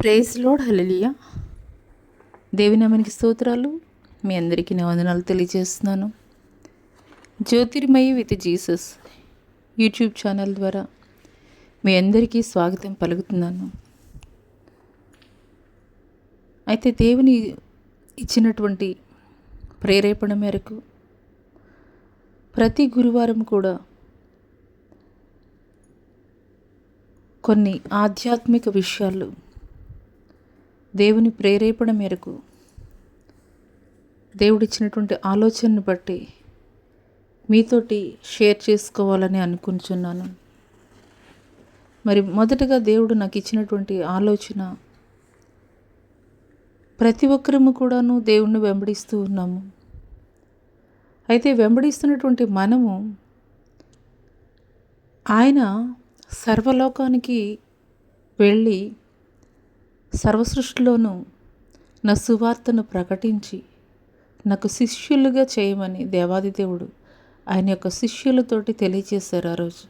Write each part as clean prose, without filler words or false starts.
Praise lord, హల్లెలూయా. దేవుని నామానికి స్తోత్రాలు. మీ అందరికీ నా వందనాలు తెలియజేస్తున్నాను. Jyothirmayi with Jesus YouTube channel ద్వారా మీ అందరికీ స్వాగతం పలుకుతున్నాను. అయితే దేవుని ఇచ్చినటువంటి ప్రేరేపణ మేరకు ప్రతి గురువారం కూడా కొన్ని ఆధ్యాత్మిక విషయాలు దేవుని ప్రేరేపణ మేరకు దేవుడిచ్చినటువంటి ఆలోచనను బట్టి మీతోటి షేర్ చేసుకోవాలని అనుకుంటున్నాను. మరి మొదటగా దేవుడు నాకు ఇచ్చినటువంటి ఆలోచన, ప్రతి ఒక్కరము కూడాను దేవుణ్ణి వెంబడిస్తూ ఉన్నాము. అయితే వెంబడిస్తున్నటువంటి మనము ఆయన సర్వలోకానికి వెళ్ళి సర్వసృష్టిలోనూ నా సువార్తను ప్రకటించి నాకు శిష్యులుగా చేయమని దేవాది దేవుడు ఆయన యొక్క శిష్యులతోటి తెలియజేశారు ఆ రోజు.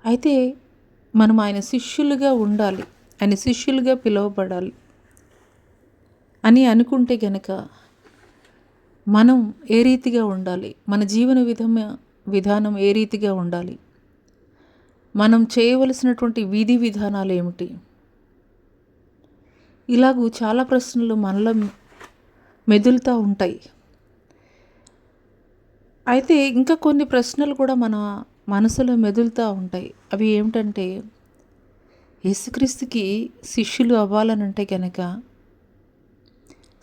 అయితే మనం ఆయన శిష్యులుగా ఉండాలి, ఆయన శిష్యులుగా పిలువబడాలి అని అనుకుంటే గనక మనం ఏ రీతిగా ఉండాలి, మన జీవన విధానం ఏ రీతిగా ఉండాలి, మనం చేయవలసినటువంటి విధి విధానాలు ఏమిటి, ఇలాగూ చాలా ప్రశ్నలు మనలో మెదులుతూ ఉంటాయి. అయితే ఇంకా కొన్ని ప్రశ్నలు కూడా మన మనసులో మెదులుతూ ఉంటాయి. అవి ఏమిటంటే, యేసుక్రీస్తుకి శిష్యులు అవ్వాలనంటే కనుక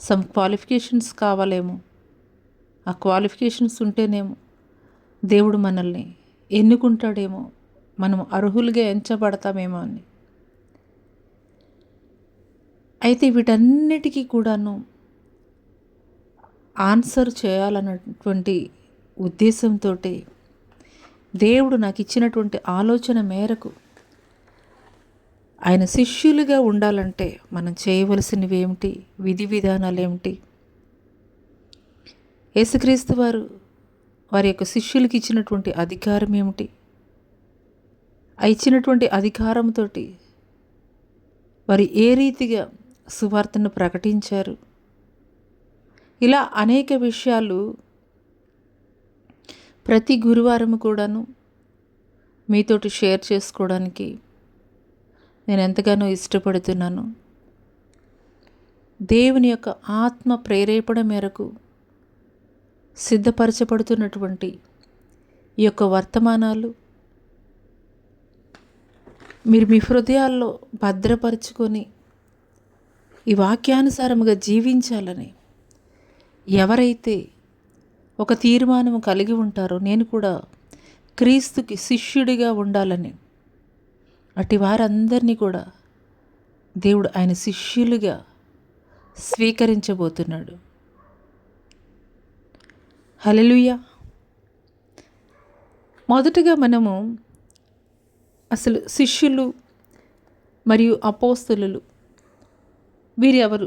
సమ్ క్వాలిఫికేషన్స్ కావాలేమో, ఆ క్వాలిఫికేషన్స్ ఉంటేనేమో దేవుడు మనల్ని ఎన్నుకుంటాడేమో, మనం అర్హులుగా ఎంచబడతామేమో అని. అయితే వీటన్నిటికీ కూడాను ఆన్సర్ చేయాలన్నటువంటి ఉద్దేశంతో దేవుడు నాకు ఇచ్చినటువంటి ఆలోచన మేరకు ఆయన శిష్యులుగా ఉండాలంటే మనం చేయవలసినవి ఏమిటి, విధి విధానాలు ఏమిటి, యేసుక్రీస్తు వారి యొక్క శిష్యులకి ఇచ్చినటువంటి అధికారం ఏమిటి, ఆ ఇచ్చినటువంటి అధికారంతో వారు ఏ రీతిగా సువార్తను ప్రకటించారు, ఇలా అనేక విషయాలు ప్రతి గురువారం కూడాను మీతోటి షేర్ చేసుకోవడానికి నేను ఎంతగానో ఇష్టపడుతున్నాను. దేవుని యొక్క ఆత్మ ప్రేరేపణ మేరకు సిద్ధపరచబడుతున్నటువంటి ఈ యొక్క వర్తమానాలు మీరు మీ హృదయాల్లో భద్రపరుచుకొని ఈ వాక్యానుసారముగా జీవించాలని ఎవరైతే ఒక తీర్మానం కలిగి ఉంటారో, నేను కూడా క్రీస్తుకి శిష్యుడిగా ఉండాలని, అటు వారందరినీ కూడా దేవుడు ఆయన శిష్యులుగా స్వీకరించబోతున్నాడు. హల్లెలూయా. మొదటగా మనము అసలు శిష్యులు మరియు అపోస్తలులు వీరు ఎవరు,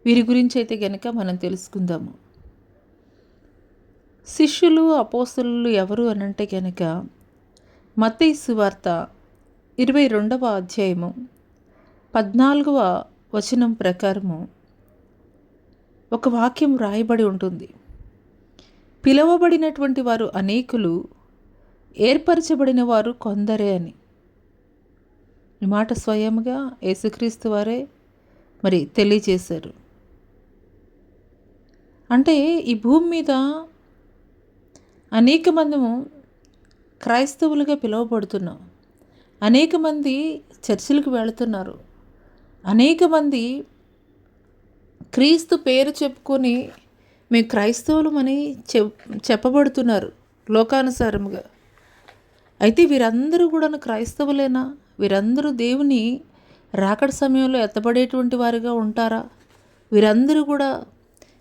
వీరి గురించి అయితే గనక మనం తెలుసుకుందాము. శిష్యులు అపోస్తలులు ఎవరు అనంటే గనక మత్తయి సువార్త 22వ అధ్యాయము 14వ వచనం ప్రకారము ఒక వాక్యం రాయబడి ఉంటుంది. పిలువబడినటువంటి వారు అనేకులు, ఏర్పరచబడిన వారు కొందరే అని. ఈ మాట స్వయంగా యేసుక్రీస్తు వారే మరి తెలియజేశారు. అంటే ఈ భూమి మీద అనేక మందిము క్రైస్తవులుగా పిలువబడుతున్నాం, అనేక మంది చర్చిలకు వెళుతున్నారు, అనేక మంది క్రీస్తు పేరు చెప్పుకొని మేము క్రైస్తవులమని చెప్పబడుతున్నారు లోకానుసారముగా. అయితే వీరందరూ కూడా క్రైస్తవులేనా? వీరందరూ దేవుని రాకడ సమయంలో ఎత్తబడేటువంటి వారుగా ఉంటారా? వీరందరూ కూడా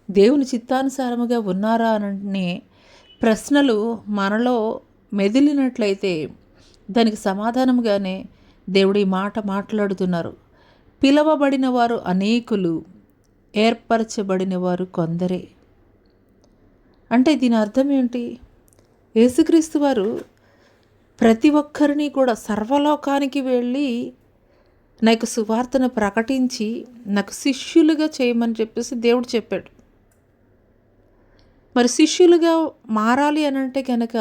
దేవుని చిత్తానుసారముగా ఉన్నారా అనే ప్రశ్నలు మనలో మెదిలినట్లయితే దానికి సమాధానంగానే దేవుడు ఈ మాట మాట్లాడుతున్నారు. పిలవబడిన వారు అనేకులు, ఏర్పరచబడిన వారు కొందరే. అంటే దీని అర్థం ఏంటి? యేసుక్రీస్తు వారు ప్రతి ఒక్కరిని కూడా సర్వలోకానికి వెళ్ళి నాకు సువార్తను ప్రకటించి నాకు శిష్యులుగా చేయమని చెప్పేసి దేవుడు చెప్పాడు. మరి శిష్యులుగా మారాలి అని అంటే కనుక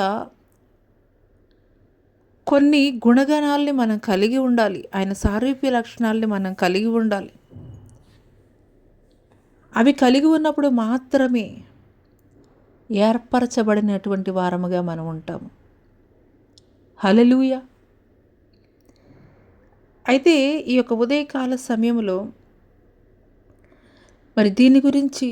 కొన్ని గుణగణాలని మనం కలిగి ఉండాలి. ఆయన సారూప్య లక్షణాలని మనం కలిగి ఉండాలి. అవి కలిగి ఉన్నప్పుడు మాత్రమే ఏర్పరచబడినటువంటి వారముగా మనం ఉంటాము. హల్లెలూయా. అయితే ఈ యొక్క ఉదయకాల సమయంలో మరి దీని గురించి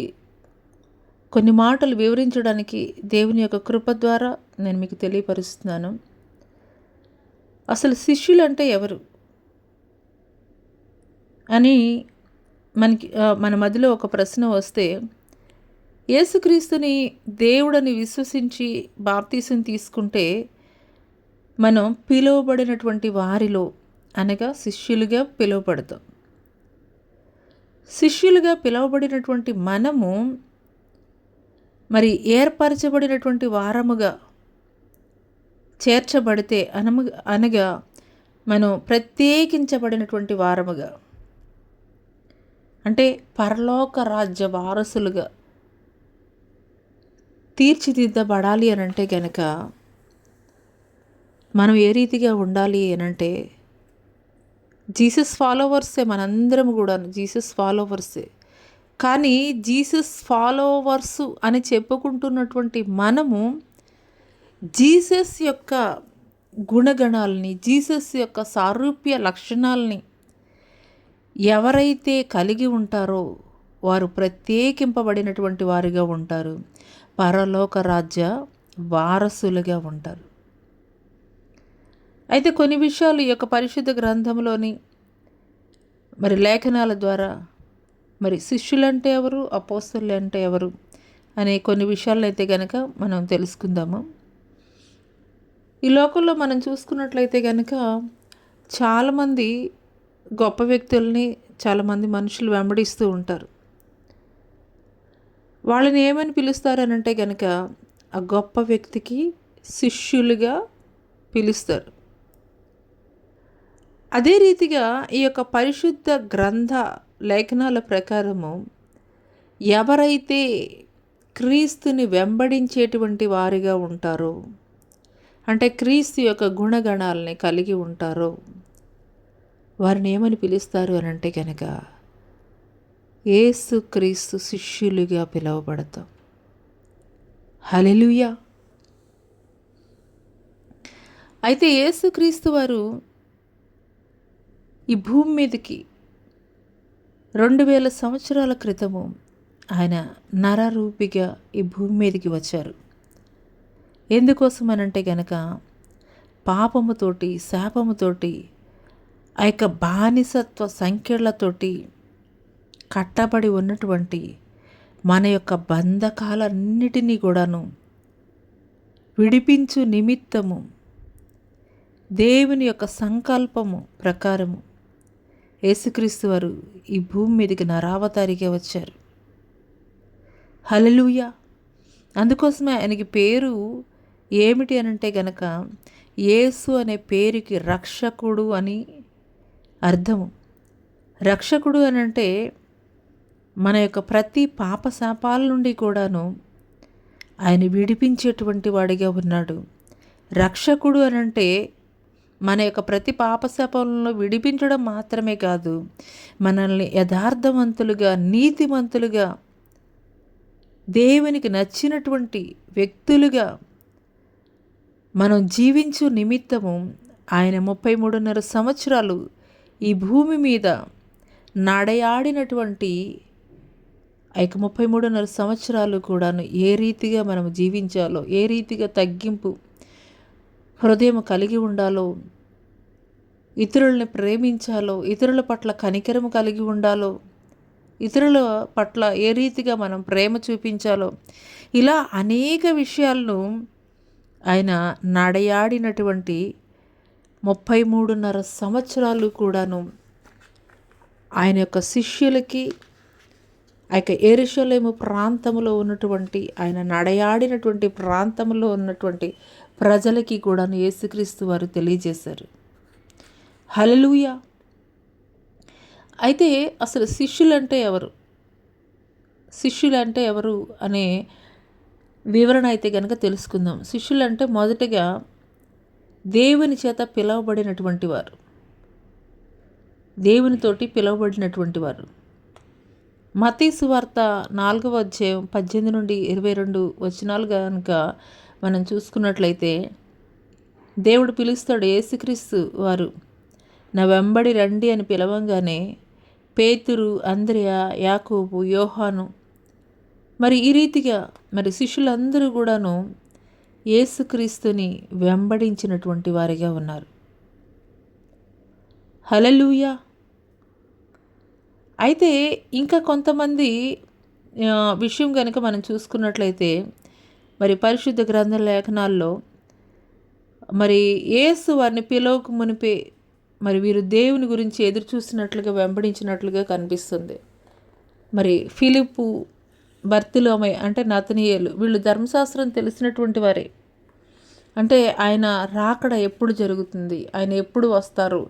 కొన్ని మాటలు వివరించడానికి దేవుని యొక్క కృప ద్వారా నేను మీకు తెలియపరుస్తున్నాను. అసలు శిష్యులు అంటే ఎవరు అని మన మధ్యలో ఒక ప్రశ్న వస్తే, యేసుక్రీస్తుని దేవుడని విశ్వసించి బాప్తీసం తీసుకుంటే మనం పిలువబడినటువంటి వారిలో అనగా శిష్యులుగా పిలువబడతాం. శిష్యులుగా పిలువబడినటువంటి మనము మరి ఏర్పరచబడినటువంటి వారముగా చేర్చబడితే అనగా మనం ప్రత్యేకించబడినటువంటి వారముగా, అంటే పరలోక రాజ్య వారసులుగా తీర్చిదిద్దబడాలి అనంటే కనుక మనం ఏ రీతిగా ఉండాలి అనంటే జీసస్ ఫాలోవర్సే. మనందరం కూడా జీసస్ ఫాలోవర్సే. కానీ జీసస్ ఫాలోవర్సు అని చెప్పుకుంటున్నటువంటి మనము జీసస్ యొక్క గుణగణాలని, జీసస్ యొక్క సారూప్య లక్షణాలని ఎవరైతే కలిగి ఉంటారో వారు ప్రత్యేకింపబడినటువంటి వారిగా ఉంటారు, పరలోక రాజ్య వారసులుగా ఉంటారు. అయితే కొన్ని విషయాలు ఈ యొక్క పరిశుద్ధ గ్రంథంలోని మరి లేఖనాల ద్వారా మరి శిష్యులంటే ఎవరు, అపోస్తలులు అంటే ఎవరు అనే కొన్ని విషయాలను అయితే కనుక మనం తెలుసుకుందాము. ఈ లోకంలో మనం చూసుకున్నట్లయితే కనుక చాలామంది గొప్ప వ్యక్తుల్ని చాలామంది మనుషులు వెంబడిస్తూ ఉంటారు. వాళ్ళని ఏమని పిలుస్తారనంటే కనుక ఆ గొప్ప వ్యక్తికి శిష్యులుగా పిలుస్తారు. అదే రీతిగా ఈ యొక్క పరిశుద్ధ గ్రంథ లేఖనాల ప్రకారము ఎవరైతే క్రీస్తుని వెంబడించేటువంటి వారిగా ఉంటారో, అంటే క్రీస్తు యొక్క గుణగణాలని కలిగి ఉంటారో వారిని ఏమని పిలుస్తారు అని అంటే కనుక యేసు క్రీస్తు శిష్యులుగా పిలువబడతాం. హల్లెలూయా. అయితే యేసు క్రీస్తు వారు ఈ భూమి మీదకి 2000 సంవత్సరాల క్రితము ఆయన నరరూపిగా ఈ భూమి మీదకి వచ్చారు. ఎందుకోసం అనంటే గనక పాపముతోటి, శాపముతోటి, ఆ యొక్క బానిసత్వ సంఖ్యలతోటి కట్టబడి ఉన్నటువంటి మన యొక్క బంధకాలన్నిటినీ కూడాను విడిపించు నిమిత్తము దేవుని యొక్క సంకల్పము ప్రకారము యేసుక్రీస్తు వారు ఈ భూమి మీదకి నరావతారిగా వచ్చారు. హల్లెలూయా. అందుకోసమే ఆయనకి పేరు ఏమిటి అనంటే గనక యేసు అనే పేరుకి రక్షకుడు అని అర్థము. రక్షకుడు అనంటే మన యొక్క ప్రతి పాపశాపాల నుండి కూడాను ఆయన విడిపించేటువంటి వాడిగా ఉన్నాడు. రక్షకుడు అనంటే మన యొక్క ప్రతి పాపశాపాలను విడిపించడం మాత్రమే కాదు, మనల్ని యథార్థవంతులుగా, నీతిమంతులుగా, దేవునికి నచ్చినటువంటి వ్యక్తులుగా మనం జీవించు నిమిత్తము ఆయన 33.5 సంవత్సరాలు ఈ భూమి మీద నడయాడినటువంటి ఆ యొక్క 33.5 సంవత్సరాలు కూడాను ఏ రీతిగా మనం జీవించాలో, ఏ రీతిగా తగ్గింపు హృదయం కలిగి ఉండాలో, ఇతరులని ప్రేమించాలో, ఇతరుల పట్ల కనికరము కలిగి ఉండాలో, ఇతరుల పట్ల ఏ రీతిగా మనం ప్రేమ చూపించాలో, ఇలా అనేక విషయాలను ఆయన నడయాడినటువంటి 33.5 సంవత్సరాలు కూడాను ఆయన యొక్క శిష్యులకి ఆ యొక్క యెరూషలేము ప్రాంతంలో ఉన్నటువంటి, ఆయన నడయాడినటువంటి ప్రాంతంలో ఉన్నటువంటి ప్రజలకి కూడాను యేసుక్రీస్తు వారు తెలియజేశారు. హల్లెలూయా. అయితే అసలు శిష్యులంటే ఎవరు, శిష్యులంటే ఎవరు అనే వివరణ అయితే కనుక తెలుసుకుందాం. శిష్యులంటే మొదటగా దేవుని చేత పిలువబడినటువంటి వారు, దేవునితోటి పిలువబడినటువంటి వారు. మత్తయి సువార్త 4వ అధ్యాయం 18 నుండి 22 వచనాలు కనుక మనం చూసుకున్నట్లయితే, దేవుడు పిలుస్తాడు. యేసుక్రీస్తు వారు నా వెంబడి రండి అని పిలవంగానే పేతురు, అంద్రెయ, యాకోబు, యోహాను మరి ఈ రీతిగా మరి శిష్యులందరూ కూడాను యేసుక్రీస్తుని వెంబడించినటువంటి వారిగా ఉన్నారు. హల్లెలూయా. అయితే ఇంకా కొంతమంది విషయం కనుక మనం చూసుకున్నట్లయితే, మరి పరిశుద్ధ గ్రంథ లేఖనాల్లో మరి యేసు వారిని పిలవక మునిపే మరి వీరు దేవుని గురించి ఎదురు చూసినట్లుగా వెంబడించినట్లుగా కనిపిస్తుంది. మరి ఫిలిప్పు, బర్తిలోమై అంటే నతనీయేలు, వీళ్ళు ధర్మశాస్త్రం తెలిసినటువంటి వారే. అంటే ఆయన రాకడ ఎప్పుడు జరుగుతుంది, ఆయన ఎప్పుడు వస్తారు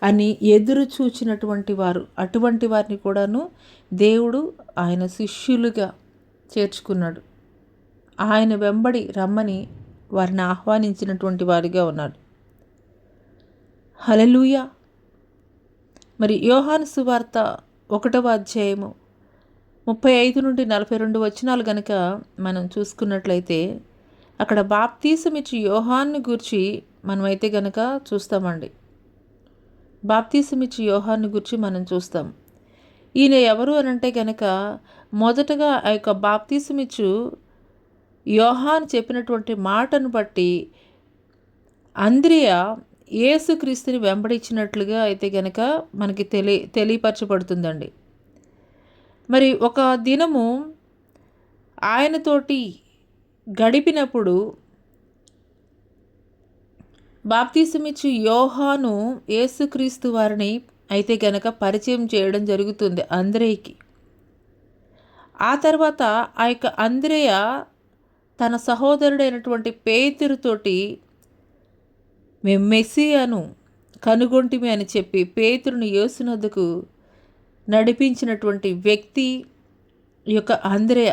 అని ఎదురు చూచినటువంటి వారు. అటువంటి వారిని కూడాను దేవుడు ఆయన శిష్యులుగా చేర్చుకున్నాడు. ఆయన వెంబడి రమ్మని వారిని ఆహ్వానించినటువంటి వారిగా ఉన్నాడు. హల్లెలూయా. మరి యోహాను సువార్త 1వ అధ్యాయము 35 నుండి 42 వచనాలు గనుక మనం చూసుకున్నట్లయితే, అక్కడ బాప్తీసమిచ్చి యోహాన్ని గూర్చి మనమైతే గనక చూస్తామండి. బాప్తీసమిచ్చి యోహాన్ని గూర్చి మనం చూస్తాం. ఈయన ఎవరు అని అంటే గనక మొదటగా ఆ యొక్క బాప్తీసమిచ్చు యోహాను చెప్పినటువంటి మాటను బట్టి అంద్రెయ యేసుక్రీస్తుని వెంబడించినట్లుగా అయితే గనక మనకి తెలియపరచబడుతుందండి. మరి ఒక దినము ఆయనతోటి గడిపినప్పుడు బాప్తీసమిచ్చు యోహాను యేసుక్రీస్తు వారిని అయితే గనక పరిచయం చేయడం జరుగుతుంది అంద్రెయకి. ఆ తర్వాత ఆ యొక్క అంద్రెయ తన సహోదరుడైనటువంటి పేతురుతోటి మేము మెస్సియాను కనుగొంటిమి అని చెప్పి పేతురుని యేసునొద్దకు నడిపించినటువంటి వ్యక్తి ఈ యొక్క అంద్రెయ.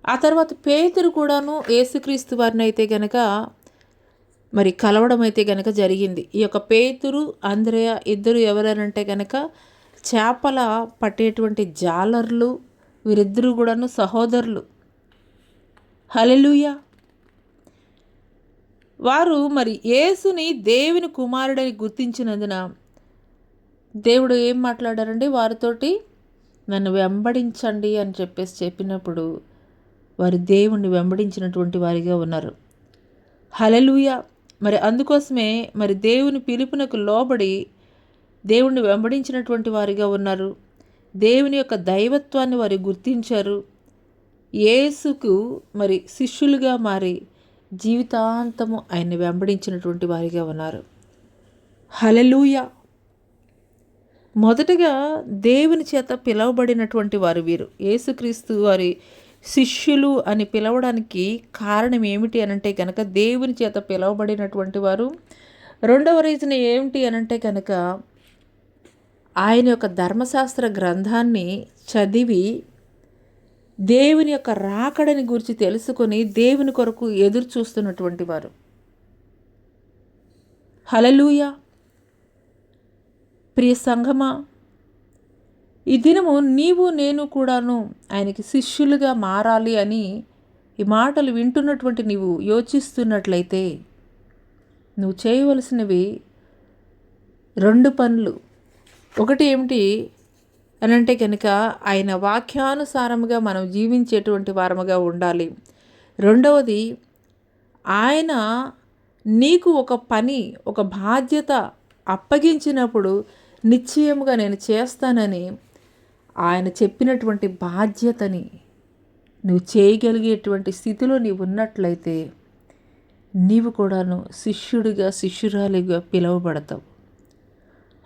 ఆ తర్వాత పేతురు కూడాను యేసుక్రీస్తు వారిని అయితే గనక మరి కలవడం అయితే గనక జరిగింది. ఈ యొక్క పేతురు, అంద్రెయ ఇద్దరు ఎవరనంటే గనక చేపల పట్టేటువంటి జాలర్లు. వీరిద్దరూ కూడాను సహోదరులు. హల్లెలూయా. వారు మరి యేసుని దేవుని కుమారుడని గుర్తించినందున దేవుడు ఏం మాట్లాడారండి వారితోటి, నన్ను వెంబడించండి అని చెప్పినప్పుడు వారు దేవుణ్ణి వెంబడించినటువంటి వారిగా ఉన్నారు. హల్లెలూయా. మరి అందుకోసమే మరి దేవుని పిలుపునకు లోబడి దేవుణ్ణి వెంబడించినటువంటి వారిగా ఉన్నారు. దేవుని యొక్క దైవత్వాన్ని వారు గుర్తించారు. యేసుకు మరి శిష్యులుగా మారి జీవితాంతము ఆయన్ని వెంబడించినటువంటి వారిగా ఉన్నారు. హల్లెలూయా. మొదటగా దేవుని చేత పిలువబడినటువంటి వారు వీరు. యేసుక్రీస్తు వారి శిష్యులు అని పిలవడానికి కారణం ఏమిటి అనంటే కనుక దేవుని చేత పిలువబడినటువంటి వారు. రెండవ రీజన్ ఏమిటి అనంటే కనుక ఆయన యొక్క ధర్మశాస్త్ర గ్రంథాన్ని చదివి దేవుని యొక్క రాకడని గురించి తెలుసుకొని దేవుని కొరకు ఎదురు చూస్తున్నటువంటి వారు. హల్లెలూయా. ప్రియ సంఘమా, ఈ దినము నీవు నేను కూడాను ఆయనకి శిష్యులుగా మారాలి అని ఈ మాటలు వింటున్నటువంటి నీవు యోచిస్తున్నట్లయితే నువ్వు చేయవలసినవి 2 పనులు. ఒకటి ఏమిటి అనంటే కనుక ఆయన వాక్యానుసారముగా మనం జీవించేటువంటి వారముగా ఉండాలి. రెండవది, ఆయన నీకు ఒక పని, ఒక బాధ్యత అప్పగించినప్పుడు నిశ్చయముగా నేను చేస్తానని ఆయన చెప్పినటువంటి బాధ్యతని నువ్వు చేయగలిగేటువంటి స్థితిలో నీవు ఉన్నట్లయితే నీవు కూడాను శిష్యుడిగా, శిష్యురాలిగా పిలువబడతావు.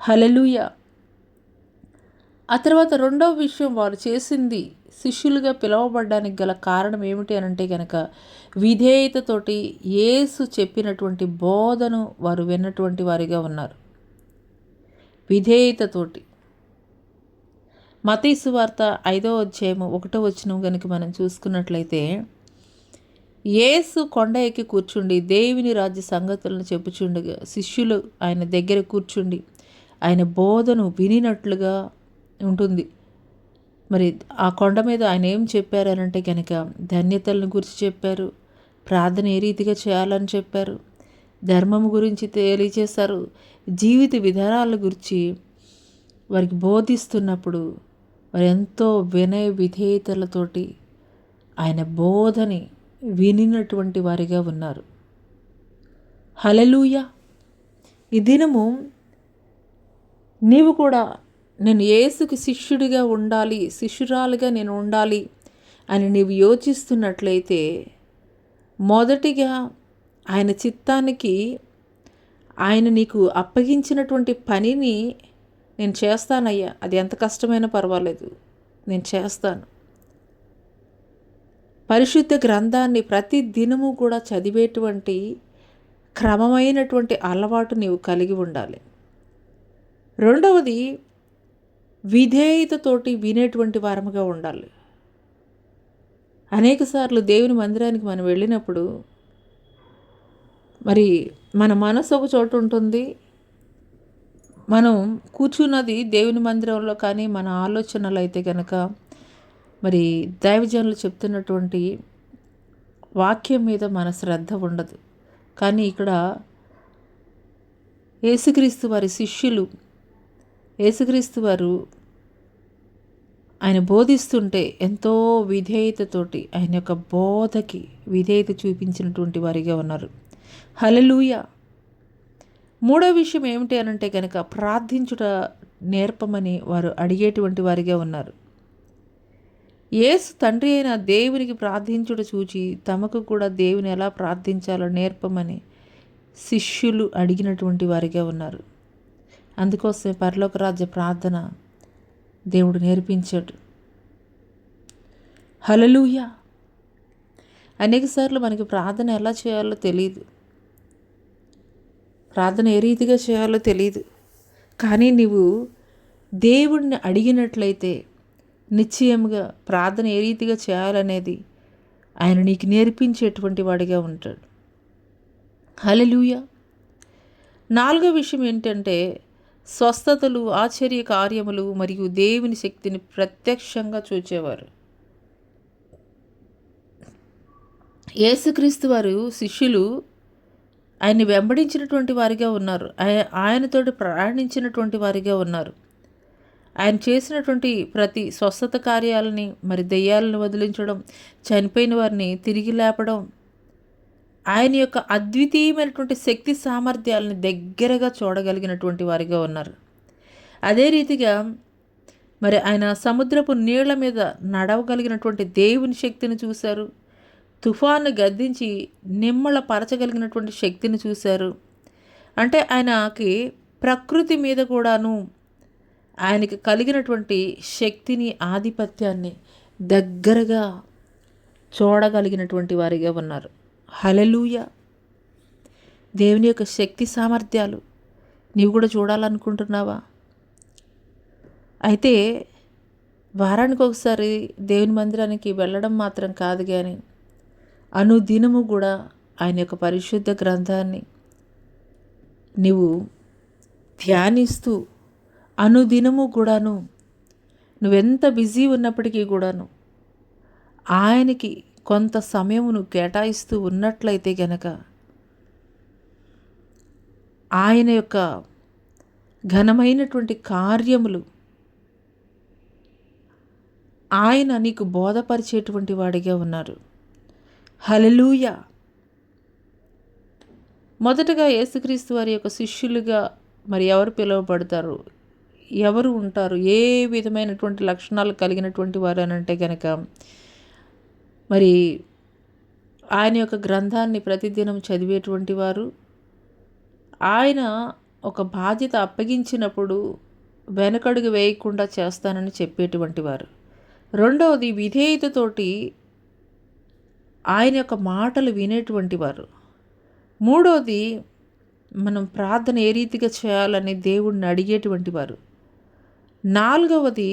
హల్లెలూయా. ఆ తర్వాత రెండవ విషయం, వారు చేసింది శిష్యులుగా పిలువబడడానికి గల కారణం ఏమిటి అనంటే కనుక విధేయతతోటి యేసు చెప్పినటువంటి బోధను వారు విన్నటువంటి వారిగా ఉన్నారు. విధేయతతోటి మత్తయి సువార్త 5వ అధ్యాయము 1వ వచనం కనుక మనం చూసుకున్నట్లయితే, యేసు కొండ ఎక్కి కూర్చుండి దేవుని రాజ్య సంగతులను చెప్పుచుండగా శిష్యులు ఆయన దగ్గర కూర్చుండి ఆయన బోధను వినినట్లుగా ఉంటుంది. మరి ఆ కొండ మీద ఆయన ఏం చెప్పారనంటే కనుక ధన్యతలను గురించి చెప్పారు, ప్రార్థన ఏ రీతిగా చేయాలని చెప్పారు, ధర్మము గురించి తెలియజేశారు, జీవిత విధానాల గురించి వారికి బోధిస్తున్నప్పుడు వారు ఎంతో వినయ విధేయతలతోటి ఆయన బోధని వినినటువంటి వారిగా ఉన్నారు. హల్లెలూయా. ఈ దినము నీవు కూడా నేను యేసుకి శిష్యుడిగా ఉండాలి, శిష్యురాలుగా నేను ఉండాలి అని నీవు యోచిస్తున్నట్లయితే, మొదటిగా ఆయన చిత్తానికి, ఆయన నీకు అప్పగించినటువంటి పనిని నేను చేస్తానయ్యా, అది ఎంత కష్టమైనా పర్వాలేదు, నేను చేస్తాను. పరిశుద్ధ గ్రంథాన్ని ప్రతి దినము కూడా చదివేటువంటి క్రమమైనటువంటి అలవాటు నీవు కలిగి ఉండాలి. రెండవది, విధేయతతోటి వినేటువంటి వారముగా ఉండాలి. అనేకసార్లు దేవుని మందిరానికి మనం వెళ్ళినప్పుడు మరి మన మనసు ఒక చోట ఉంటుంది, మనం కూర్చున్నది దేవుని మందిరంలో, కానీ మన ఆలోచనలు అయితే కనుక మరి దైవజనులు చెప్తున్నటువంటి వాక్యం మీద మన శ్రద్ధ ఉండదు. కానీ ఇక్కడ యేసుక్రీస్తు వారి శిష్యులు, యేసుక్రీస్తు వారు ఆయన బోధిస్తుంటే ఎంతో విధేయతతోటి ఆయన యొక్క బోధకి విధేయత చూపించినటువంటి వారిగా ఉన్నారు. హల్లెలూయా. మూడో విషయం ఏమిటి అనంటే కనుక ప్రార్థించుట నేర్పమని వారు అడిగేటువంటి వారిగా ఉన్నారు. యేసు తండ్రి అయిన దేవునికి ప్రార్థించుట చూచి తమకు కూడా దేవుని ఎలా ప్రార్థించాలో నేర్పమని శిష్యులు అడిగినటువంటి వారిగా ఉన్నారు. అందుకోసమే పరలోక రాజ్య ప్రార్థన దేవుడు నేర్పించాడు. హల్లెలూయా. అనేకసార్లు మనకి ప్రార్థన ఎలా చేయాలో తెలియదు, ప్రార్థన ఏ రీతిగా చేయాలో తెలియదు. కానీ నీవు దేవుడిని అడిగినట్లయితే నిశ్చయముగా ప్రార్థన ఏ రీతిగా చేయాలనేది ఆయన నీకు నేర్పించేటువంటి వాడిగా ఉంటాడు. హల్లెలూయా. నాలుగో విషయం ఏంటంటే స్వస్థతలు, ఆశ్చర్య కార్యములు మరియు దేవుని శక్తిని ప్రత్యక్షంగా చూచేవారు. యేసుక్రీస్తు వారు శిష్యులు ఆయన్ని వెంబడించినటువంటి వారిగా ఉన్నారు, ఆయనతోటి ప్రయాణించినటువంటి వారిగా ఉన్నారు. ఆయన చేసినటువంటి ప్రతి స్వస్థత కార్యాలని, మరి దెయ్యాలను వదిలించడం, చనిపోయిన వారిని తిరిగి లేపడం, ఆయన యొక్క అద్వితీయమైనటువంటి శక్తి సామర్థ్యాలను దగ్గరగా చూడగలిగినటువంటి వారిగా ఉన్నారు. అదే రీతిగా మరి ఆయన సముద్రపు నీళ్ల మీద నడవగలిగినటువంటి దేవుని శక్తిని చూశారు, తుఫాను గద్దించి నిమ్మళ పరచగలిగినటువంటి శక్తిని చూశారు. అంటే ఆయనకి ప్రకృతి మీద కూడాను ఆయనకి కలిగినటువంటి శక్తిని, ఆధిపత్యాన్ని దగ్గరగా చూడగలిగినటువంటి వారిగా ఉన్నారు. హల్లెలూయా. దేవుని యొక్క శక్తి సామర్థ్యాలు నీవు కూడా చూడాలనుకుంటున్నావా? అయితే వారానికి ఒకసారి దేవుని మందిరానికి వెళ్ళడం మాత్రం కాదు, కానీ అనుదినము కూడా ఆయన యొక్క పరిశుద్ధ గ్రంథాన్ని నీవు ధ్యానిస్తూ అనుదినము కూడాను నువ్వెంత బిజీ ఉన్నప్పటికీ కూడాను ఆయనకి కొంత సమయమును కేటాయిస్తూ ఉన్నట్లయితే గనక ఆయన యొక్క ఘనమైనటువంటి కార్యములు ఆయన నీకు బోధపరిచేటువంటి వాడిగా ఉన్నారు. హల్లెలూయా. మొదటగా యేసుక్రీస్తు వారి యొక్క శిష్యులుగా మరి ఎవరు పిలువబడతారు, ఎవరు ఉంటారు, ఏ విధమైనటువంటి లక్షణాలు కలిగినటువంటి వారు అని అంటే కనుక మరి ఆయన యొక్క గ్రంథాన్ని ప్రతిదినం చదివేటువంటి వారు, ఆయన ఒక బాధ్యత అప్పగించినప్పుడు వెనకడుగు వేయకుండా చేస్తానని చెప్పేటువంటి వారు. రెండవది, విధేయతతోటి ఆయన యొక్క మాటలు వినేటువంటి వారు. మూడవది, మనం ప్రార్థన ఏ రీతిగా చేయాలని దేవుడిని అడిగేటువంటి వారు. నాలుగవది,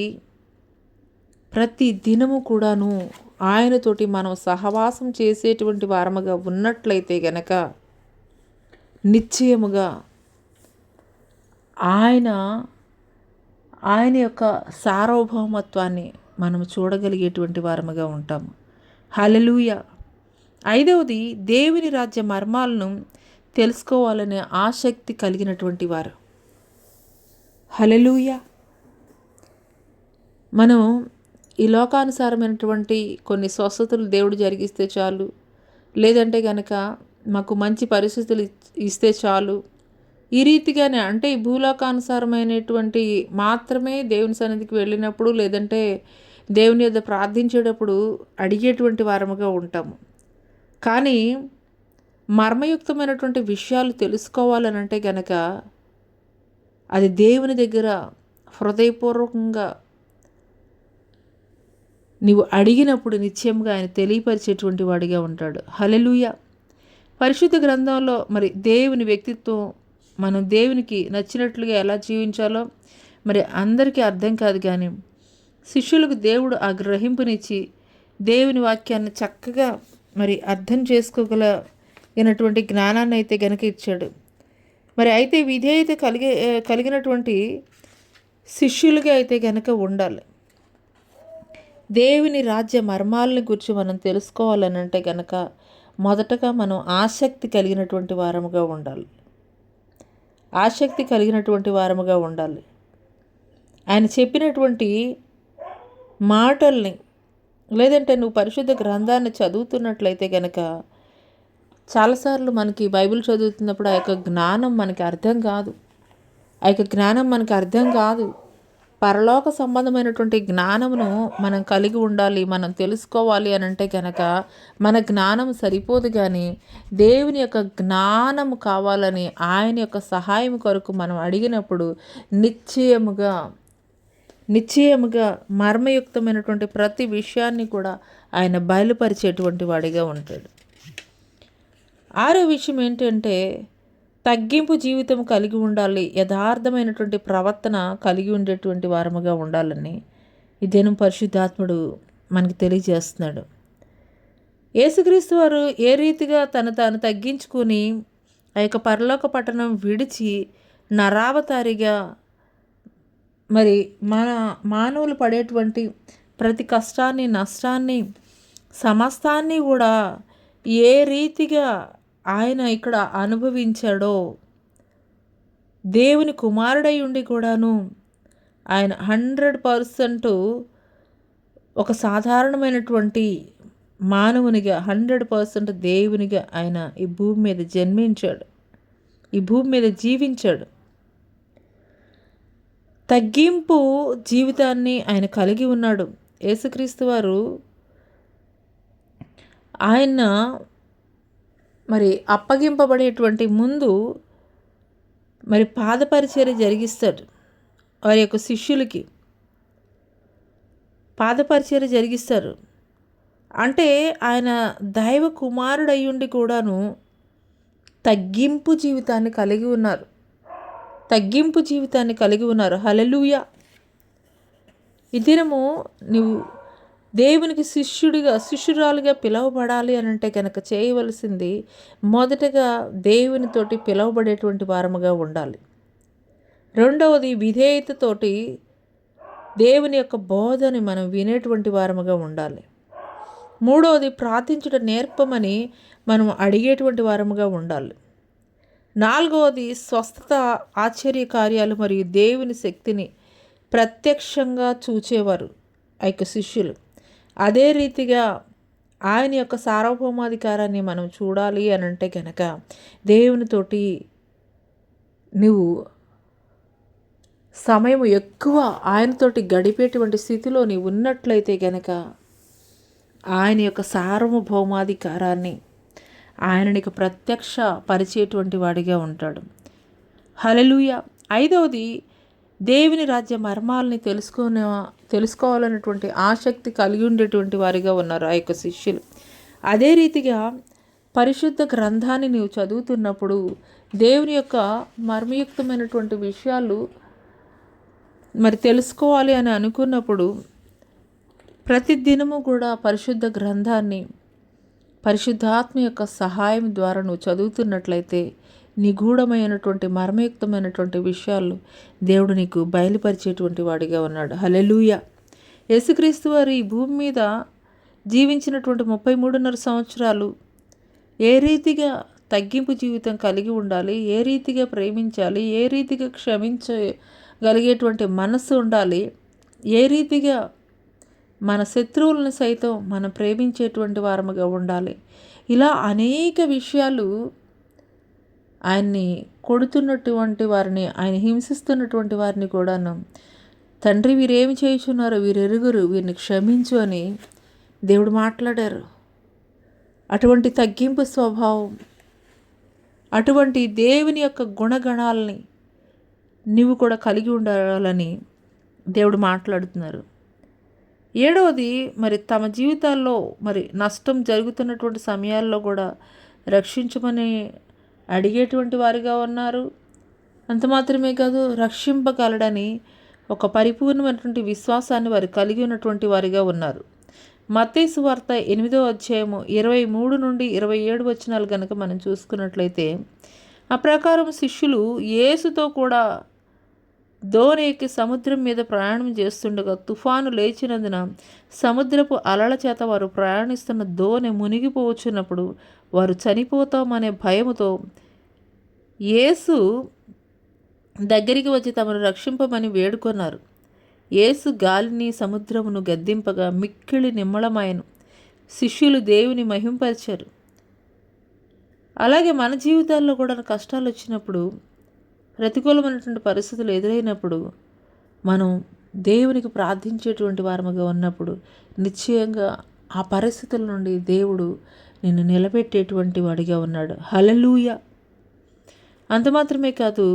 ప్రతి దినము కూడాను ఆయనతోటి మనం సహవాసం చేసేటువంటి వారముగా ఉన్నట్లయితే గనక నిశ్చయముగా ఆయన ఆయన యొక్క సార్వభౌమత్వాన్ని మనం చూడగలిగేటువంటి వారముగా ఉంటాము. హల్లెలూయా. 5వది, దేవుని రాజ్య మర్మాలను తెలుసుకోవాలనే ఆసక్తి కలిగినటువంటి వారు. హల్లెలూయా. మనం ఈ లోకానుసారమైనటువంటి కొన్ని స్వస్థతలు దేవుడు జరిగిస్తే చాలు, లేదంటే కనుక మాకు మంచి పరిస్థితులు ఇస్తే చాలు, ఈ రీతిగానే అంటే ఈ భూలోకానుసారమైనటువంటి మాత్రమే దేవుని సన్నిధికి వెళ్ళినప్పుడు, లేదంటే దేవుని యొద్ద ప్రార్థించేటప్పుడు అడిగేటువంటి వారముగా ఉంటాము. కానీ మర్మయుక్తమైనటువంటి విషయాలు తెలుసుకోవాలనంటే గనక అది దేవుని దగ్గర హృదయపూర్వకంగా నీవు అడిగినప్పుడు నిశ్చయంగా ఆయన తెలియపరిచేటువంటి వాడిగా ఉంటాడు. హల్లెలూయా. పరిశుద్ధ గ్రంథంలో మరి దేవుని వ్యక్తిత్వం, మనం దేవునికి నచ్చినట్లుగా ఎలా జీవించాలో మరి అందరికీ అర్థం కాదు, కానీ శిష్యులకు దేవుడు ఆ గ్రహింపునిచ్చి దేవుని వాక్యాన్ని చక్కగా మరి అర్థం చేసుకోగలిగినటువంటి జ్ఞానాన్ని అయితే గనక ఇచ్చాడు. మరి అయితే విధేయత కలిగినటువంటి శిష్యులుగా అయితే గనక ఉండాలి. దేవుని రాజ్య మర్మాలని గురించి మనం తెలుసుకోవాలనంటే గనక మొదటగా మనం ఆసక్తి కలిగినటువంటి వారముగా ఉండాలి. ఆసక్తి కలిగినటువంటి వారముగా ఉండాలి. ఆయన చెప్పినటువంటి మాటల్ని, లేదంటే నువ్వు పరిశుద్ధ గ్రంథాన్ని చదువుతున్నట్లయితే గనక చాలాసార్లు మనకి బైబిల్ చదువుతున్నప్పుడు ఆ యొక్క జ్ఞానం మనకి అర్థం కాదు. పరలోక సంబంధమైనటువంటి జ్ఞానమును మనం కలిగి ఉండాలి, మనం తెలుసుకోవాలి అని అంటే కనుక మన జ్ఞానం సరిపోదు, కానీ దేవుని యొక్క జ్ఞానము కావాలని ఆయన యొక్క సహాయం కొరకు మనం అడిగినప్పుడు నిశ్చయముగా మర్మయుక్తమైనటువంటి ప్రతి విషయాన్ని కూడా ఆయన బయలుపరిచేటువంటి వాడిగా ఉంటాడు. 6వ విషయం ఏంటంటే తగ్గింపు జీవితం కలిగి ఉండాలి, యథార్థమైనటువంటి ప్రవర్తన కలిగి ఉండేటువంటి వారముగా ఉండాలని ఈ దినం పరిశుద్ధాత్ముడు మనకు తెలియజేస్తున్నాడు. యేసుక్రీస్తు వారు ఏ రీతిగా తాను తగ్గించుకొని ఆ యొక్క పరలోక పట్టణం విడిచి నరావతారిగా మరి మన మానవులు పడేటువంటి ప్రతి కష్టాన్ని, నష్టాన్ని, సమస్తాన్ని కూడా ఏ రీతిగా ఆయన ఇక్కడ అనుభవించాడో, దేవుని కుమారుడై ఉండి కూడాను ఆయన 100% ఒక సాధారణమైనటువంటి మానవునిగా 100% దేవునిగా ఆయన ఈ భూమి మీద జన్మించాడు, ఈ భూమి మీద జీవించాడు. తగ్గింపు జీవితాన్ని ఆయన కలిగి ఉన్నాడు. యేసుక్రీస్తు వారు ఆయన మరి అప్పగింపబడేటువంటి ముందు మరి పాదపరిచర్య జరిగిస్తాడు. వారి యొక్క శిష్యులకి పాదపరిచర్య జరిగిస్తారు. అంటే ఆయన దైవ కుమారుడయ్యుండి కూడాను తగ్గింపు జీవితాన్ని కలిగి ఉన్నారు. హల్లెలూయా. ఈ దినము నువ్వు దేవునికి శిష్యురాలుగా పిలువబడాలి అని అంటే కనుక చేయవలసింది మొదటగా దేవునితోటి పిలువబడేటువంటి వారముగా ఉండాలి. 2వది విధేయతతోటి దేవుని యొక్క బోధని మనం వినేటువంటి వారముగా ఉండాలి. 3వది ప్రార్థించుట నేర్పమని మనం అడిగేటువంటి వారముగా ఉండాలి. 4వది స్వస్థత, ఆశ్చర్య కార్యాలు మరియు దేవుని శక్తిని ప్రత్యక్షంగా చూచేవారు ఆ యొక్క శిష్యులు. అదే రీతిగా ఆయన యొక్క సార్వభౌమాధికారాన్ని మనం చూడాలి అని అంటే కనుక దేవునితోటి నువ్వు సమయం ఎక్కువ ఆయనతోటి గడిపేటువంటి స్థితిలో నీవు ఉన్నట్లయితే కనుక ఆయన యొక్క సార్వభౌమాధికారాన్ని ఆయన నీకు ప్రత్యక్ష పరిచేటువంటి వాడిగా ఉంటాడు. హల్లెలూయా. 5వది దేవుని రాజ్య మర్మాలని తెలుసుకోవాలన్నటువంటి ఆసక్తి కలిగి ఉండేటువంటి వారిగా ఉన్నారు ఆ యొక్క శిష్యులు. అదే రీతిగా పరిశుద్ధ గ్రంథాన్ని నీవు చదువుతున్నప్పుడు దేవుని యొక్క మర్మయుక్తమైనటువంటి విషయాలు మరి తెలుసుకోవాలి అని అనుకున్నప్పుడు ప్రతి దినము కూడా పరిశుద్ధ గ్రంథాన్ని పరిశుద్ధాత్మ యొక్క సహాయం ద్వారా నువ్వు చదువుతున్నట్లయితే నిగూఢమైనటువంటి మర్మయుక్తమైనటువంటి విషయాలు దేవుడు నీకు బయలుపరిచేటువంటి వాడిగా ఉన్నాడు. హల్లెలూయా. యేసుక్రీస్తు వారు ఈ భూమి మీద జీవించినటువంటి 33.5 సంవత్సరాలు ఏ రీతిగా తగ్గింపు జీవితం కలిగి ఉండాలి, ఏ రీతిగా ప్రేమించాలి, ఏ రీతిగా క్షమించగలిగేటువంటి మనస్సు ఉండాలి, ఏ రీతిగా మన శత్రువులను సైతం మనం ప్రేమించేటువంటి వారముగా ఉండాలి, ఇలా అనేక విషయాలు ఆయన్ని కొడుతున్నటువంటి వారిని, ఆయన హింసిస్తున్నటువంటి వారిని కూడాను తండ్రి వీరేమి చేయుచున్నారో వీరెరుగురు, వీరిని క్షమించు అని దేవుడు మాట్లాడారు. అటువంటి తగ్గింపు స్వభావం, అటువంటి దేవుని యొక్క గుణగణాలని నీవు కూడా కలిగి ఉండాలని దేవుడు మాట్లాడుతున్నారు. ఏడవది, మరి తమ జీవితాల్లో మరి నష్టం జరుగుతున్నటువంటి సమయాల్లో కూడా రక్షించమని అడిగేటువంటి వారిగా ఉన్నారు. అంత మాత్రమే కాదు, రక్షింపగలడని ఒక పరిపూర్ణమైనటువంటి విశ్వాసాన్ని వారు కలిగి ఉన్నటువంటి వారిగా ఉన్నారు. మత్తయి సువార్త 8వ అధ్యాయము 23 నుండి 27 వచనాలు కనుక మనం చూసుకున్నట్లయితే, ఆ ప్రకారం శిష్యులు యేసుతో కూడా దోణి ఎక్కి సముద్రం మీద ప్రయాణం చేస్తుండగా తుఫాను లేచినందున సముద్రపు అలల చేత వారు ప్రయాణిస్తున్న దోణి మునిగిపోవచ్చున్నప్పుడు వారు చనిపోతామనే భయముతో యేసు దగ్గరికి వచ్చి తమను రక్షింపమని వేడుకొన్నారు. యేసు గాలిని సముద్రమును గద్దింపగా మిక్కిలి నిమ్మళమాయను. శిష్యులు దేవుని మహింపరిచారు. అలాగే మన జీవితాల్లో కూడా కష్టాలు వచ్చినప్పుడు, ప్రతికూలమైనటువంటి పరిస్థితులు ఎదురైనప్పుడు మనం దేవునికి ప్రార్థించేటువంటి వారముగా ఉన్నప్పుడు నిశ్చయంగా ఆ పరిస్థితుల నుండి దేవుడు నిన్ను నిలబెట్టేటువంటి వాడిగా ఉన్నాడు. హల్లెలూయా. అంత మాత్రమే కాదు,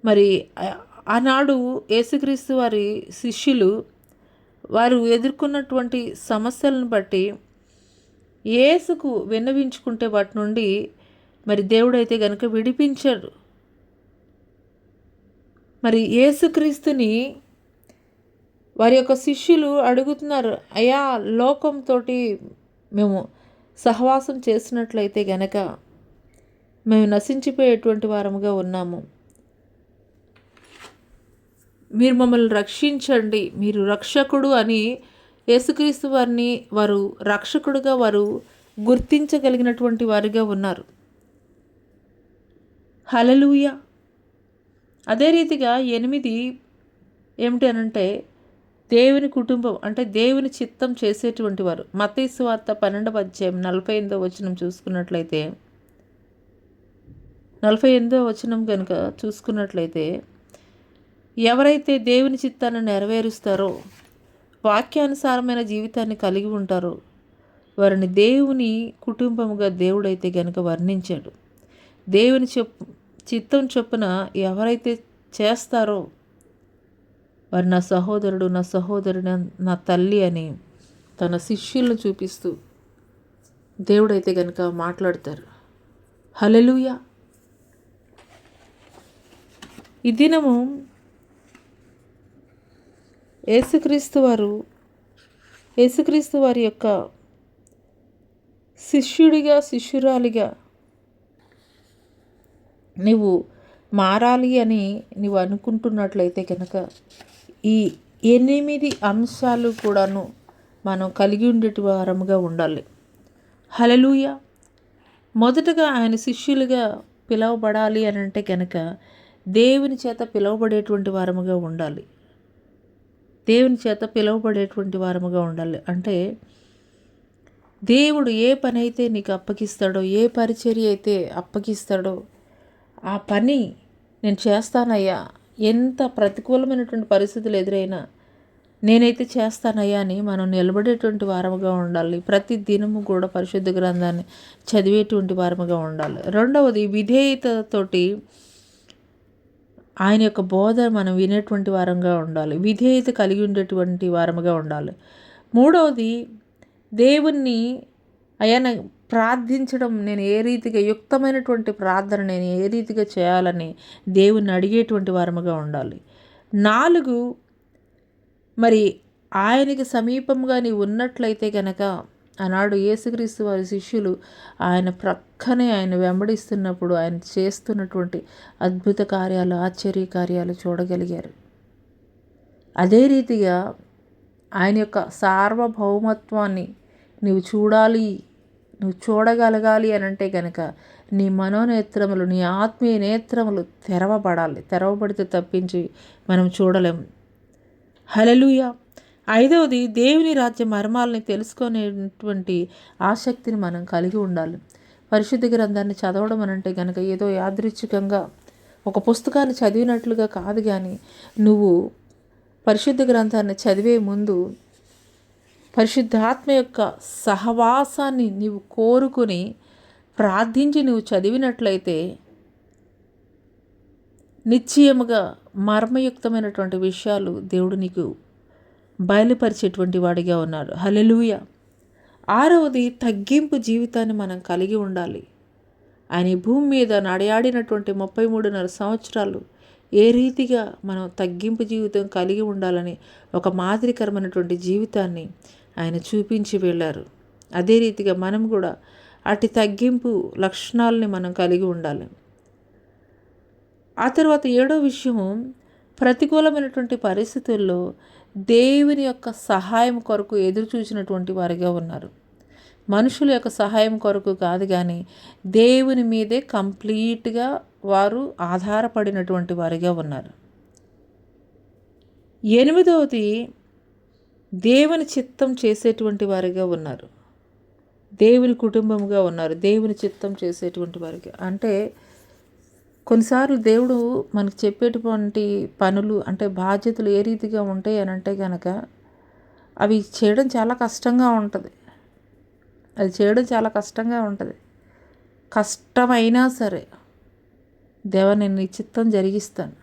మరి ఆనాడు యేసుక్రీస్తు వారి శిష్యులు వారు ఎదుర్కొన్నటువంటి సమస్యలను బట్టి యేసుకు విన్నవించుకుంటే వాటి నుండి మరి దేవుడైతే గనుక విడిపించాడు. మరి యేసుక్రీస్తుని వారి యొక్క శిష్యులు అడుగుతున్నారు, అయ్యా లోకంతో మేము సహవాసం చేసినట్లయితే గనక మేము నశించిపోయేటువంటి వారముగా ఉన్నాము, మీరు మమ్మల్ని రక్షించండి, మీరు రక్షకుడు అని యేసుక్రీస్తు వారిని వారు రక్షకుడుగా వారు గుర్తించగలిగినటువంటి వారిగా ఉన్నారు. హల్లెలూయా. అదే రీతిగా 8 ఏమిటి అనంటే దేవుని కుటుంబం, అంటే దేవుని చిత్తం చేసేటువంటి వారు. మత్తయి సువార్త 12వ అధ్యాయం 48వ వచనం చూసుకున్నట్లయితే, 48వ వచనం కనుక చూసుకున్నట్లయితే, ఎవరైతే దేవుని చిత్తాన్ని నెరవేరుస్తారో, వాక్యానుసారమైన జీవితాన్ని కలిగి ఉంటారో వారిని దేవుని కుటుంబముగా దేవుడైతే గనుక వర్ణించాడు. దేవుని చిత్తం చొప్పున ఎవరైతే చేస్తారో వారు నా సహోదరుడు, నా సహోదరుడు, నా తల్లి అని తన శిష్యులను చూపిస్తూ దేవుడైతే గనుక మాట్లాడతారు. హల్లెలూయా. ఈ దినము యేసుక్రీస్తు వారి యొక్క శిష్యుడిగా, శిష్యురాలిగా నీవు మారాలి అని నీవు అనుకుంటున్నట్లయితే కనుక ఈ 8 అంశాలు కూడాను మనం కలిగి ఉండేటి వారముగా ఉండాలి. హల్లెలూయా. మొదటగా ఆయన శిష్యులుగా పిలువబడాలి అని అంటే కనుక దేవుని చేత పిలువబడేటువంటి వారముగా ఉండాలి. దేవుని చేత పిలువబడేటువంటి వారముగా ఉండాలి. అంటే దేవుడు ఏ పని అయితే నీకు అప్పగిస్తాడో, ఏ పరిచర్య అయితే అప్పగిస్తాడో ఆ పని నేను చేస్తానయ్యా, ఎంత ప్రతికూలమైనటువంటి పరిస్థితులు ఎదురైనా నేనైతే చేస్తానయ్యా అని మనం నిలబడేటువంటి వారముగా ఉండాలి. ప్రతి దినము కూడా పరిశుద్ధ గ్రంథాన్ని చదివేటువంటి వారముగా ఉండాలి. రెండవది, విధేయతతోటి ఆయన యొక్క బోధ మనం వినేటువంటి వారంగా ఉండాలి. విధేయత కలిగి ఉండేటువంటి వారముగా ఉండాలి. మూడవది, దేవుణ్ణి అయ్యా ప్రార్థించడం నేను ఏ రీతిగా, యుక్తమైనటువంటి ప్రార్థన నేను ఏ రీతిగా చేయాలని దేవుణ్ణి అడిగేటువంటి వారముగా ఉండాలి. 4, మరి ఆయనకి సమీపంగా నీవు ఉన్నట్లయితే గనక, ఆనాడు యేసుక్రీస్తు వారి శిష్యులు ఆయన ప్రక్కనే ఆయన వెంబడిస్తున్నప్పుడు ఆయన చేస్తున్నటువంటి అద్భుత కార్యాలు, ఆశ్చర్య కార్యాలు చూడగలిగారు. అదే రీతిగా ఆయన యొక్క సార్వభౌమత్వాన్ని నువ్వు చూడాలి, నువ్వు చూడగలగాలి అని అంటే కనుక నీ మనోనేత్రములు, నీ ఆత్మీయ నేత్రములు తెరవబడాలి. తెరవబడితే తప్పించి మనం చూడలేము. హల్లెలూయా. 5వది, దేవుని రాజ్య మర్మాలని తెలుసుకునేటువంటి ఆసక్తిని మనం కలిగి ఉండాలి. పరిశుద్ధ గ్రంథాన్ని చదవడం అనంటే కనుక ఏదో యాదృచ్ఛికంగా ఒక పుస్తకాన్ని చదివినట్లుగా కాదు, కానీ నువ్వు పరిశుద్ధ గ్రంథాన్ని చదివే ముందు పరిశుద్ధాత్మ యొక్క సహవాసాన్ని నీవు కోరుకుని ప్రార్థించి నువ్వు చదివినట్లయితే నిశ్చయముగా మర్మయుక్తమైనటువంటి విషయాలు దేవుడు నీకు బయలుపరిచేటువంటి వాడిగా ఉన్నాడు. హల్లెలూయా. 6వది, తగ్గింపు జీవితాన్ని మనం కలిగి ఉండాలి. ఆయన ఈ భూమి మీద నడయాడినటువంటి 33.5 సంవత్సరాలు ఏ రీతిగా మనం తగ్గింపు జీవితం కలిగి ఉండాలని ఒక మాదిరికరమైనటువంటి జీవితాన్ని ఆయన చూపించి వెళ్ళారు. అదే రీతిగా మనం కూడా అటు తగ్గింపు లక్షణాలని మనం కలిగి ఉండాలి. ఆ తర్వాత 7వ విషయము, ప్రతికూలమైనటువంటి పరిస్థితుల్లో దేవుని యొక్క సహాయం కొరకు ఎదురు చూసినటువంటి వారిగా ఉన్నారు. మనుషుల యొక్క సహాయం కొరకు కాదు, కానీ దేవుని మీదే కంప్లీట్గా వారు ఆధారపడినటువంటి వారిగా ఉన్నారు. 8వది, దేవుని చిత్తం చేసేటువంటి వారిగా ఉన్నారు. దేవుని కుటుంబంగా ఉన్నారు. దేవుని చిత్తం చేసేటువంటి వారిగా అంటే కొన్నిసార్లు దేవుడు మనకు చెప్పేటువంటి పనులు అంటే బాధ్యతలు ఏ రీతిగా ఉంటాయి అని అంటే కనుక అవి చేయడం చాలా కష్టంగా ఉంటుంది. అది చేయడం చాలా కష్టంగా ఉంటుంది. కష్టమైనా సరే, దేవా నేను నీ చిత్తం జరిగిస్తాను,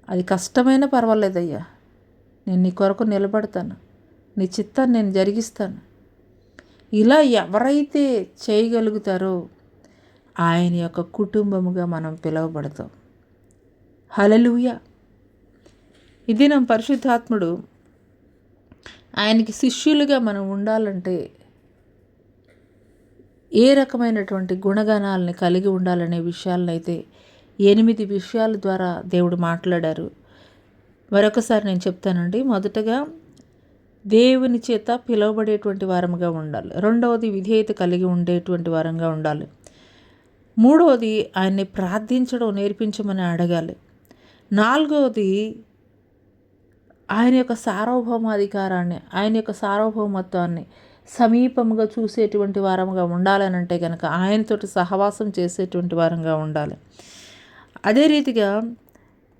అది కష్టమైనా పర్వాలేదయ్యా, నేను నీ కొరకు నిలబడతాను, నీ చిత్తాన్ని నేను జరిగిస్తాను. ఇలా ఎవరైతే చేయగలుగుతారో ఆయన యొక్క కుటుంబముగా మనం పిలువబడతాం. హల్లెలూయా. ఇది నా పరిశుద్ధాత్ముడు ఆయనకి శిష్యులుగా మనం ఉండాలంటే ఏ రకమైనటువంటి గుణగణాలని కలిగి ఉండాలనే విషయాలనైతే 8 విషయాల ద్వారా దేవుడు మాట్లాడారు. మరొకసారి నేను చెప్తానండి. మొదటగా దేవుని చేత పిలువబడేటువంటి వారముగా ఉండాలి. 2వది విధేయత కలిగి ఉండేటువంటి వారంగా ఉండాలి. 3వది ఆయన్ని ప్రార్థించడం నేర్పించమని అడగాలి. 4వది ఆయన యొక్క సార్వభౌమాధికారాన్ని, ఆయన యొక్క సార్వభౌమత్వాన్ని సమీపముగా చూసేటువంటి వారముగా ఉండాలనంటే కనుక ఆయనతోటి సహవాసం చేసేటువంటి వారంగా ఉండాలి. అదే రీతిగా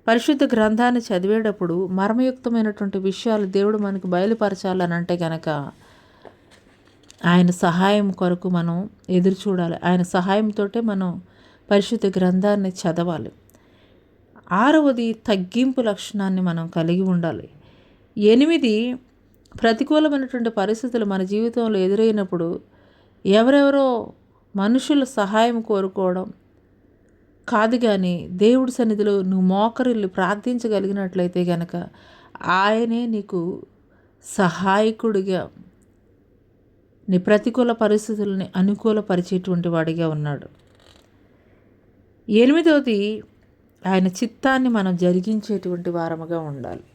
పరిశుద్ధ గ్రంథాన్ని చదివేటప్పుడు మర్మయుక్తమైనటువంటి విషయాలు దేవుడు మనకు బయలుపరచాలని అంటే కనుక ఆయన సహాయం కొరకు మనం ఎదురు చూడాలి. ఆయన సహాయంతో మనం పరిశుద్ధ గ్రంథాన్ని చదవాలి. 6వది తగ్గింపు లక్షణాన్ని మనం కలిగి ఉండాలి. 8 ప్రతికూలమైనటువంటి పరిస్థితులు మన జీవితంలో ఎదురైనప్పుడు ఎవరెవరో మనుషుల సహాయం కోరుకోవడం కాదు, కానీ దేవుడి సన్నిధిలో నువ్వు మోకరిల్లి ప్రార్థించగలిగినట్లయితే కనుక ఆయనే నీకు సహాయకుడిగా నీ ప్రతికూల పరిస్థితులని అనుకూలపరిచేటువంటి వాడిగా ఉన్నాడు. 8వది ఆయన చిత్తాన్ని మనం జరిగించేటువంటి వారముగా ఉండాలి.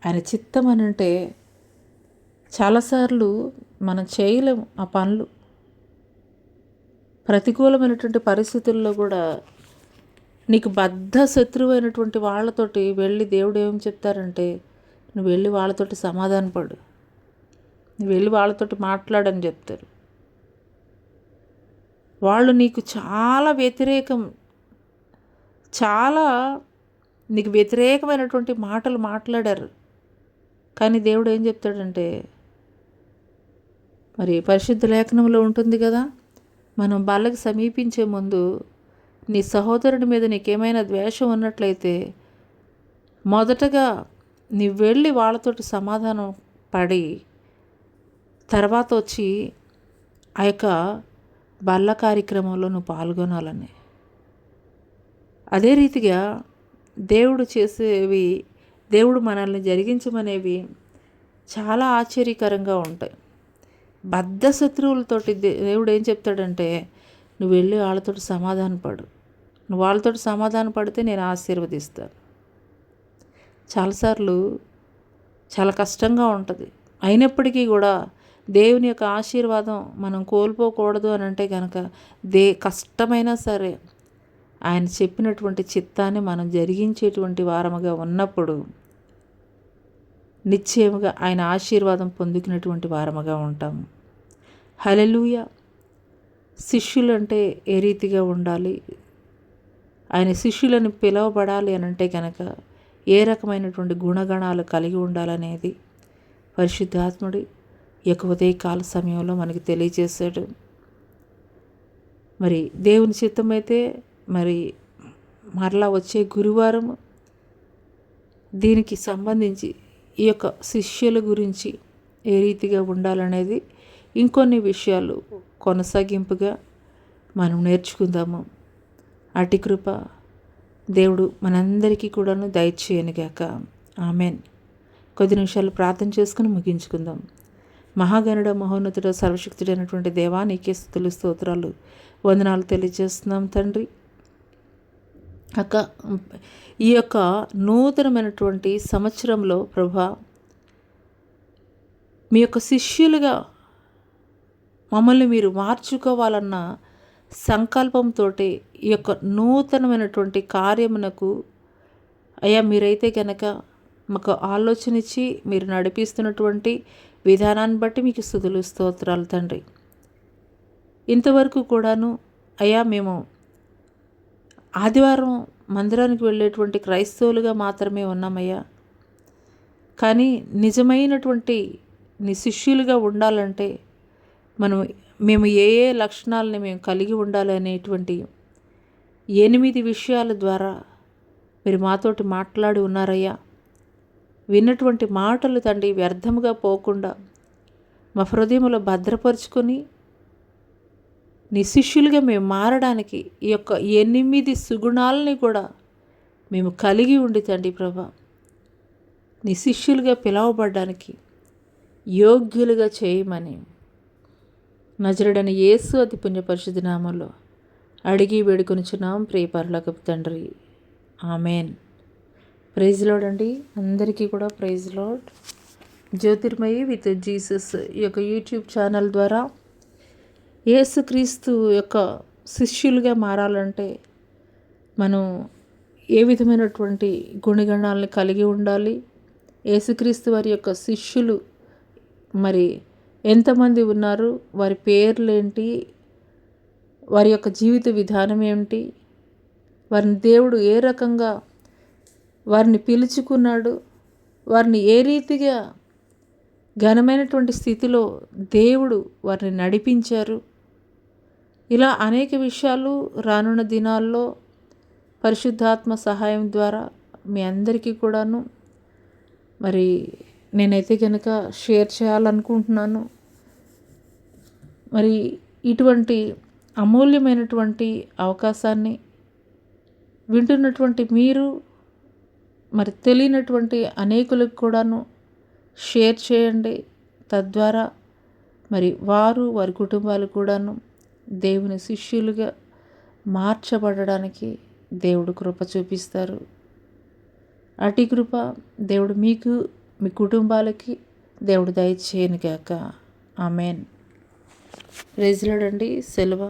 ఆయన చిత్తం అనంటే చాలాసార్లు మనం చేయలేము ఆ పనులు. ప్రతికూలమైనటువంటి పరిస్థితుల్లో కూడా నీకు బద్ధ శత్రువు అయినటువంటి వాళ్ళతోటి వెళ్ళి దేవుడు ఏం చెప్తారంటే, నువ్వు వెళ్ళి వాళ్ళతోటి సమాధానపడు, నువ్వు వెళ్ళి వాళ్ళతోటి మాట్లాడని చెప్తారు. వాళ్ళు నీకు చాలా నీకు వ్యతిరేకమైనటువంటి మాటలు మాట్లాడారు. కానీ దేవుడు ఏం చెప్తాడంటే, మరి పరిశుద్ధ లేఖనంలో ఉంటుంది కదా, మనం బల్లకి సమీపించే ముందు నీ సహోదరుడి మీద నీకేమైనా ద్వేషం ఉన్నట్లయితే మొదటగా నువ్వు వెళ్ళి వాళ్ళతోటి సమాధానం పడి తర్వాత వచ్చి ఆ యొక్క బల్ల కార్యక్రమంలో నువ్వు పాల్గొనాలని. అదే రీతిగా దేవుడు చేసేవి దేవుడు మనల్ని జరిగించమనేవి చాలా ఆశ్చర్యకరంగా ఉంటాయి. బద్ధ శత్రువులతోటి దేవుడు ఏం చెప్తాడంటే, నువ్వు వెళ్ళి వాళ్ళతోటి సమాధానపడు, నువ్వు వాళ్ళతోటి సమాధాన పడితే నేను ఆశీర్వదిస్తాను. చాలాసార్లు చాలా కష్టంగా ఉంటుంది. అయినప్పటికీ కూడా దేవుని యొక్క ఆశీర్వాదం మనం కోల్పోకూడదు అని అంటే కనుక కష్టమైనా సరే ఆయన చెప్పినటువంటి చిత్తాన్ని మనం జరిగించేటువంటి వారముగా ఉన్నప్పుడు నిశ్చయముగా ఆయన ఆశీర్వాదం పొందుకున్నటువంటి వారముగా ఉంటాము. హల్లెలూయా. శిష్యులు అంటే ఏ రీతిగా ఉండాలి, ఆయన శిష్యులను పిలువబడాలి అని అంటే కనుక ఏ రకమైనటువంటి గుణగణాలు కలిగి ఉండాలనేది పరిశుద్ధాత్ముడి యొక్క ఉదయకాల సమయంలో మనకి తెలియజేశాడు. మరి దేవుని చిత్తమైతే మరి మరలా వచ్చే గురువారం దీనికి సంబంధించి ఈ యొక్క శిష్యుల గురించి ఏ రీతిగా ఉండాలనేది ఇంకొన్ని విషయాలు కొనసాగింపుగా మనం నేర్చుకుందాము. అటి కృప దేవుడు మనందరికీ కూడాను దయచేయనుగాక. ఆమెన్. కొద్ది నిమిషాలు ప్రార్థన చేసుకుని ముగించుకుందాం. మహాగణుడ, మహోన్నతుడ, సర్వశక్తుడైనటువంటి దేవా, నీకే స్తుతులు, స్తోత్రాలు, వందనాలు తెలియజేస్తున్నాం తండ్రి. ఈ యొక్క నూతనమైనటువంటి సంవత్సరంలో ప్రభా, మీ యొక్క శిష్యులుగా మమ్మల్ని మీరు మార్చుకోవాలన్న సంకల్పంతో ఈ యొక్క నూతనమైనటువంటి కార్యమునకు అయ్యా మీరైతే కనుక మాకు ఆలోచన ఇచ్చి మీరు నడిపిస్తున్నటువంటి విధానాన్ని బట్టి మీకు స్తుతులు, స్తోత్రాలు తండ్రి. ఇంతవరకు కూడాను అయ్యా మేము ఆదివారం మందిరానికి వెళ్ళేటువంటి క్రైస్తవులుగా మాత్రమే ఉన్నామయ్యా. కానీ నిజమైనటువంటి నీ శిష్యులుగా ఉండాలంటే మేము ఏ ఏ లక్షణాలని మేము కలిగి ఉండాలి అనేటువంటి 8 విషయాల ద్వారా మీరు మాతోటి మాట్లాడి ఉన్నారయ్యా. విన్నటువంటి మాటలు తండ్రి వ్యర్థముగా పోకుండా మా హృదయంలో భద్రపరుచుకొని నీ శిష్యులుగా మేము మారడానికి ఈ యొక్క 8 సుగుణాలని కూడా మేము కలిగి ఉండి తండ్రి ప్రభా, నీ శిష్యులుగా పిలువబడ్డానికి యోగ్యులుగా చేయమని నజరుడైన యేసు అతి పుణ్య పరిశుద్ధ నామంలో అడిగి వేడుకొనుచున్నాం ప్రియ పరలోకపు తండ్రి. ఆమెన్. ప్రైజ్ లార్డ్ అండి. అందరికీ కూడా praise lord. Jyothirmayi with Jesus ఈ యొక్క యూట్యూబ్ ఛానల్ ద్వారా యేసుక్రీస్తు యొక్క శిష్యులుగా మారాలంటే మనం ఏ విధమైనటువంటి గుణగణాలను కలిగి ఉండాలి, యేసుక్రీస్తు వారి యొక్క శిష్యులు మరి ఎంతమంది ఉన్నారు, వారి పేర్లేంటి, వారి యొక్క జీవిత విధానం ఏమిటి, వారిని దేవుడు ఏ రకంగా వారిని పిలుచుకున్నాడు, వారిని ఏ రీతిగా ఘనమైనటువంటి స్థితిలో దేవుడు వారిని నడిపించారు, ఇలా అనేక విషయాలు రానున్న దినాల్లో పరిశుద్ధాత్మ సహాయం ద్వారా మీ అందరికీ కూడాను మరి నేనైతే కనుక షేర్ చేయాలనుకుంటున్నాను. మరి ఇటువంటి అమూల్యమైనటువంటి అవకాశాన్ని వింటున్నటువంటి మీరు మరి తెలియనటువంటి అనేకులకు కూడాను షేర్ చేయండి. తద్వారా మరి వారి కుటుంబాలు కూడాను దేవుని శిష్యులుగా మార్చబడడానికి దేవుడు కృప చూపిస్తారు. అటి కృప దేవుడు మీకు, మీ కుటుంబాలకి దేవుడు దయచేయనుగాక. ఆమెన్. ప్రైజ్ లార్డ్ అండి. సెలవు.